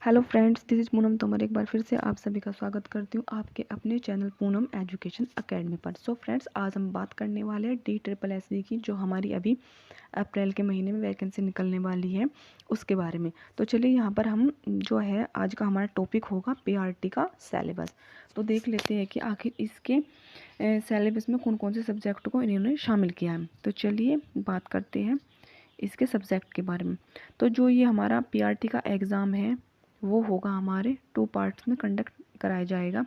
Hello friends, this is Poonam Tomar. एक बार फिर से आप सभी का स्वागत करती हूँ आपके अपने चैनल पूनम एजुकेशन एकेडमी पर। सो फ्रेंड्स, आज हम बात करने वाले हैं DSSB की, जो हमारी अभी अप्रैल के महीने में वैकेंसी निकलने वाली है उसके बारे में। तो चलिए यहाँ पर हम जो है आज का हमारा टॉपिक होगा PRT का सिलेबस। तो देख लेते हैं कि आखिर इसके सिलेबस में कौन कौन से सब्जेक्ट को इन्होंने शामिल किया है। तो चलिए बात करते हैं इसके सब्जेक्ट के बारे में। तो जो ये हमारा PRT का एग्ज़ाम है वो होगा हमारे 2 पार्ट्स में कंडक्ट कराया जाएगा।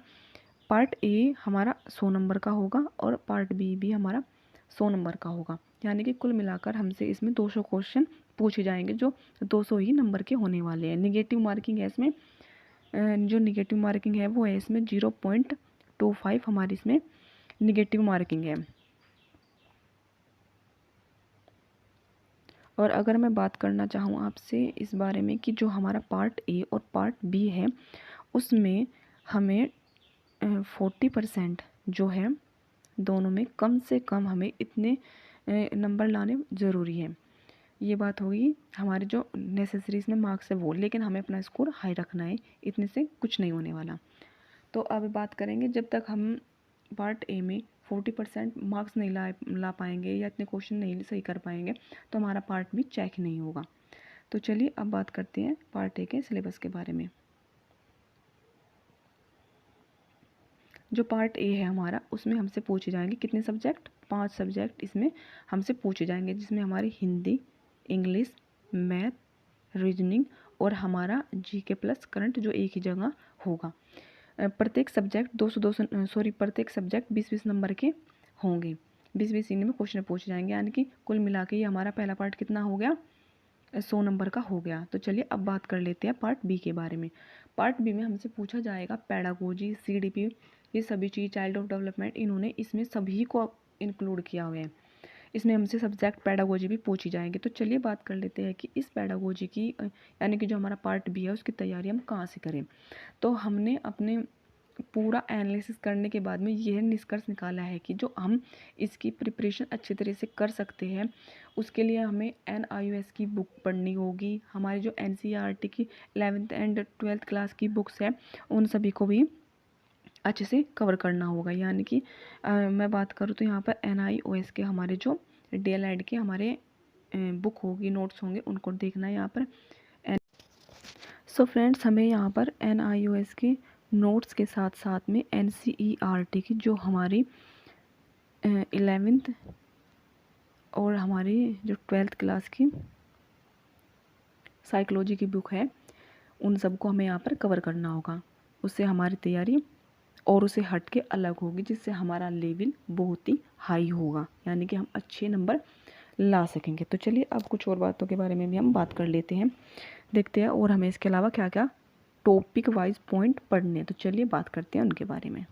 पार्ट ए हमारा 100 नंबर का होगा और पार्ट बी भी हमारा 100 नंबर का होगा। यानी कि कुल मिलाकर हमसे इसमें 200 क्वेश्चन पूछे जाएंगे, जो 200 ही नंबर के होने वाले हैं। निगेटिव मार्किंग है इसमें, जो निगेटिव मार्किंग है वो है इसमें 0.25 हमारी इसमें निगेटिव मार्किंग है। और अगर मैं बात करना चाहूँ आपसे इस बारे में कि जो हमारा पार्ट ए और पार्ट बी है उसमें हमें 40% जो है दोनों में कम से कम हमें इतने नंबर लाने ज़रूरी है। ये बात होगी हमारे जो नेसेसरी इसमें मार्क्स है वो, लेकिन हमें अपना स्कोर हाई रखना है, इतने से कुछ नहीं होने वाला। तो अब बात करेंगे, जब तक हम पार्ट ए में 40% मार्क्स नहीं ला पाएंगे या इतने क्वेश्चन नहीं सही कर पाएंगे तो हमारा पार्ट भी चेक नहीं होगा। तो चलिए अब बात करते हैं पार्ट ए के सिलेबस के बारे में। जो पार्ट ए है हमारा उसमें हमसे पूछे जाएंगे कितने सब्जेक्ट, 5 सब्जेक्ट इसमें हमसे पूछे जाएंगे, जिसमें हमारी हिंदी, इंग्लिश, मैथ, रीजनिंग और हमारा जीके प्लस करंट जो एक ही जगह होगा। प्रत्येक सब्जेक्ट 200 प्रत्येक सब्जेक्ट 20-20 नंबर के होंगे। 20-20 इनमें क्वेश्चन पूछे जाएंगे, यानी कि कुल मिला के ये हमारा पहला पार्ट कितना हो गया, 100 नंबर का हो गया। तो चलिए अब बात कर लेते हैं पार्ट बी के बारे में। पार्ट बी में हमसे पूछा जाएगा पेडागोजी, CDP, ये सभी चीज़, चाइल्ड ऑफ डेवलपमेंट, इन्होंने इसमें सभी को इंक्लूड किया हुआ है। इसमें हमसे सब्जेक्ट पेडागोजी भी पूछी जाएंगी। तो चलिए बात कर लेते हैं कि इस पेडागोजी की यानी कि जो हमारा पार्ट बी है उसकी तैयारी हम कहाँ से करें। तो हमने अपने पूरा एनालिसिस करने के बाद में यह निष्कर्ष निकाला है कि जो हम इसकी प्रिपरेशन अच्छी तरह से कर सकते हैं उसके लिए हमें NIOS की बुक पढ़नी होगी। हमारी जो NCERT की 11th एंड 12th क्लास की बुक्स है उन सभी को भी अच्छे से कवर करना होगा। यानी कि मैं बात करूँ तो यहाँ पर NIOS के हमारे जो DLED के हमारे बुक होगी, नोट्स होंगे, उनको देखना है यहाँ पर। सो फ्रेंड्स, हमें यहाँ पर NIOS के नोट्स के साथ साथ में NCERT की जो हमारी 11th और हमारी जो 12th क्लास की साइकोलॉजी की बुक है उन सबको हमें यहाँ पर कवर करना होगा। उससे हमारी तैयारी और उसे हट के अलग होगी, जिससे हमारा लेवल बहुत ही हाई होगा, यानी कि हम अच्छे नंबर ला सकेंगे। तो चलिए अब कुछ और बातों के बारे में भी हम बात कर लेते हैं, देखते हैं और हमें इसके अलावा क्या क्या टॉपिक वाइज पॉइंट पढ़ने। तो चलिए बात करते हैं उनके बारे में।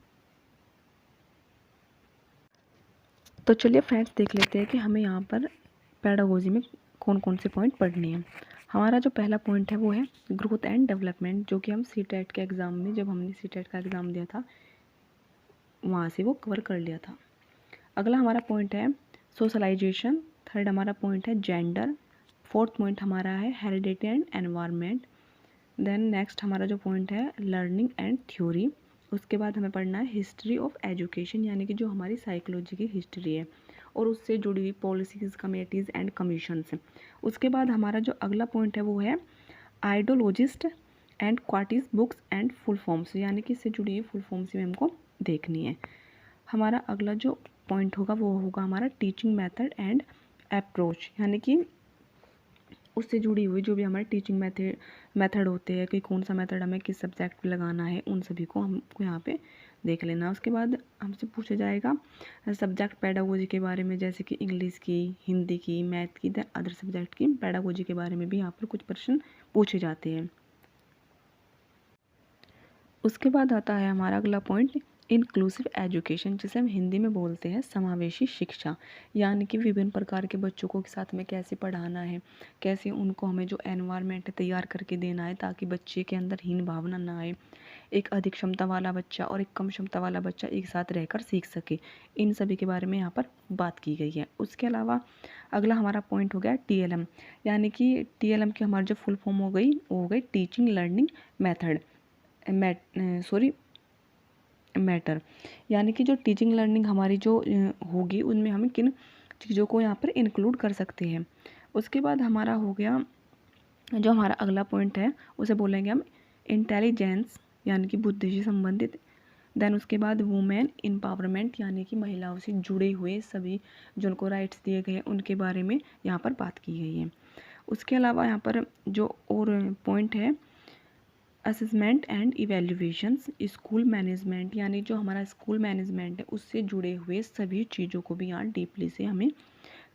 तो चलिए फ्रेंड्स देख लेते हैं कि हमें यहाँ पर पेडागोजी में कौन कौन से पॉइंट पढ़ने हैं। हमारा जो पहला पॉइंट है वो है ग्रोथ एंड डेवलपमेंट, जो कि हम CTET के एग्ज़ाम में, जब हमने CTET का एग्ज़ाम दिया था वहाँ से वो कवर कर लिया था। अगला हमारा पॉइंट है सोशलाइजेशन। थर्ड हमारा पॉइंट है जेंडर। फोर्थ पॉइंट हमारा है heredity and environment. Then next हमारा जो पॉइंट है लर्निंग एंड थ्योरी। उसके बाद हमें पढ़ना है हिस्ट्री ऑफ एजुकेशन, यानी कि जो हमारी साइकोलॉजी की हिस्ट्री है और उससे जुड़ी हुई पॉलिसीज़, कमेटीज़ एंड कमीशंस। उसके बाद हमारा जो अगला पॉइंट है वो है आइडियोलॉजिस्ट एंड क्वार्टीज बुक्स एंड फुल फॉर्म्स, यानी कि इससे जुड़ी हुई फुल फॉर्म्स भी हमको देखनी है। हमारा अगला जो पॉइंट होगा वो होगा हमारा टीचिंग मेथड एंड अप्रोच, यानी कि उससे जुड़ी हुई जो भी हमारे टीचिंग मेथड होते हैं कि कौन सा मेथड हमें किस सब्जेक्ट पे लगाना है, उन सभी को हमको यहाँ पे देख लेना। उसके बाद हमसे पूछा जाएगा सब्जेक्ट पेडागोजी के बारे में, जैसे कि इंग्लिश की, हिंदी की, मैथ की, अदर सब्जेक्ट की पेडागोजी के बारे में भी यहाँ पर कुछ प्रश्न पूछे जाते हैं। उसके बाद आता है हमारा अगला पॉइंट इंक्लूसिव एजुकेशन, जिसे हम हिंदी में बोलते हैं समावेशी शिक्षा, यानी कि विभिन्न प्रकार के बच्चों को साथ में कैसे पढ़ाना है, कैसे उनको हमें जो एनवायरनमेंट तैयार करके देना है ताकि बच्चे के अंदर हीन भावना ना आए, एक अधिक क्षमता वाला बच्चा और एक कम क्षमता वाला बच्चा एक साथ रहकर सीख सके, इन सभी के बारे में यहाँ पर बात की गई है। उसके अलावा अगला हमारा पॉइंट हो गया TLM, यानी कि TLM की हमारी जो फुल फॉर्म हो गई टीचिंग लर्निंग मेथड मैटर, यानी कि जो टीचिंग लर्निंग हमारी जो होगी उनमें हम किन चीज़ों को यहाँ पर इंक्लूड कर सकते हैं। उसके बाद हमारा हो गया जो हमारा अगला पॉइंट है उसे बोलेंगे हम इंटेलिजेंस, यानी कि बुद्धि से संबंधित। देन उसके बाद वुमेन एम्पावरमेंट, यानी कि महिलाओं से जुड़े हुए सभी जो उनको राइट्स दिए गए हैं उनके बारे में यहाँ पर बात की गई है। उसके अलावा यहाँ पर जो और पॉइंट है असेसमेंट एंड इवेल्युएशंस, स्कूल मैनेजमेंट, यानी जो हमारा स्कूल मैनेजमेंट है उससे जुड़े हुए सभी चीज़ों को भी यहाँ डीपली से हमें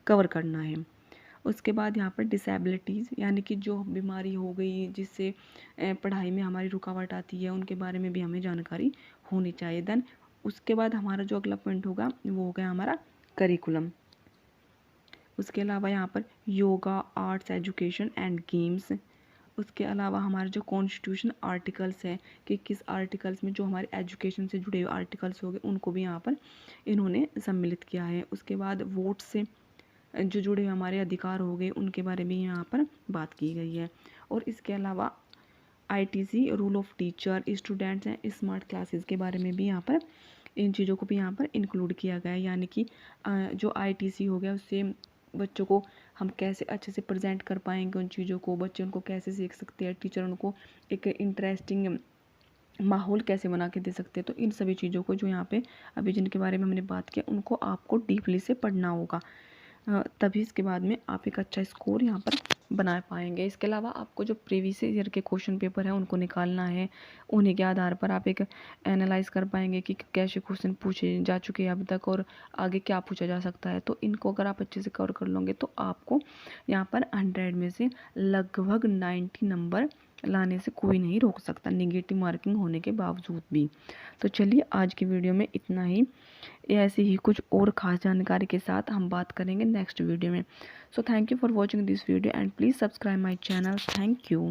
कवर करना है। उसके बाद यहाँ पर डिसेबिलिटीज़, यानी कि जो बीमारी हो गई जिससे पढ़ाई में हमारी रुकावट आती है उनके बारे में भी हमें जानकारी होनी चाहिए। देन उसके बाद हमारा जो अगला पॉइंट होगा वो हो गया हमारा करिकुलम। उसके अलावा यहाँ पर yoga, arts, education and games. उसके अलावा हमारे जो कॉन्स्टिट्यूशन आर्टिकल्स हैं कि किस आर्टिकल्स में जो हमारे एजुकेशन से जुड़े हुए आर्टिकल्स हो गए उनको भी यहाँ पर इन्होंने सम्मिलित किया है। उसके बाद वोट से जो जुड़े हुए हमारे अधिकार हो गए उनके बारे में यहाँ पर बात की गई है। और इसके अलावा ITC, rule of teacher, students and smart classes के बारे में भी यहाँ पर इन चीज़ों को भी यहाँ पर इंक्लूड किया गया है, यानी कि जो ITC हो गया उससे बच्चों को हम कैसे अच्छे से प्रेजेंट कर पाएंगे उन चीज़ों को, बच्चे उनको कैसे सीख सकते हैं, टीचर उनको एक इंटरेस्टिंग माहौल कैसे बना के दे सकते हैं। तो इन सभी चीज़ों को जो यहाँ पे अभी जिनके बारे में हमने बात किया उनको आपको डीपली से पढ़ना होगा, तभी इसके बाद में आप एक अच्छा स्कोर यहाँ पर बना पाएंगे। इसके अलावा आपको जो प्रीवियस ईयर के क्वेश्चन पेपर है उनको निकालना है, उन्हीं के आधार पर आप एक एनालाइज कर पाएंगे कि कैसे क्वेश्चन पूछे जा चुके हैं अब तक और आगे क्या पूछा जा सकता है। तो इनको अगर आप अच्छे से कवर कर लोगे तो आपको यहाँ पर 100 में से लगभग 90 नंबर लाने से कोई नहीं रोक सकता, निगेटिव मार्किंग होने के बावजूद भी। तो चलिए आज की वीडियो में इतना ही, ऐसे ही कुछ और ख़ास जानकारी के साथ हम बात करेंगे नेक्स्ट वीडियो में। So thank you for watching this video and please subscribe my channel. Thank you.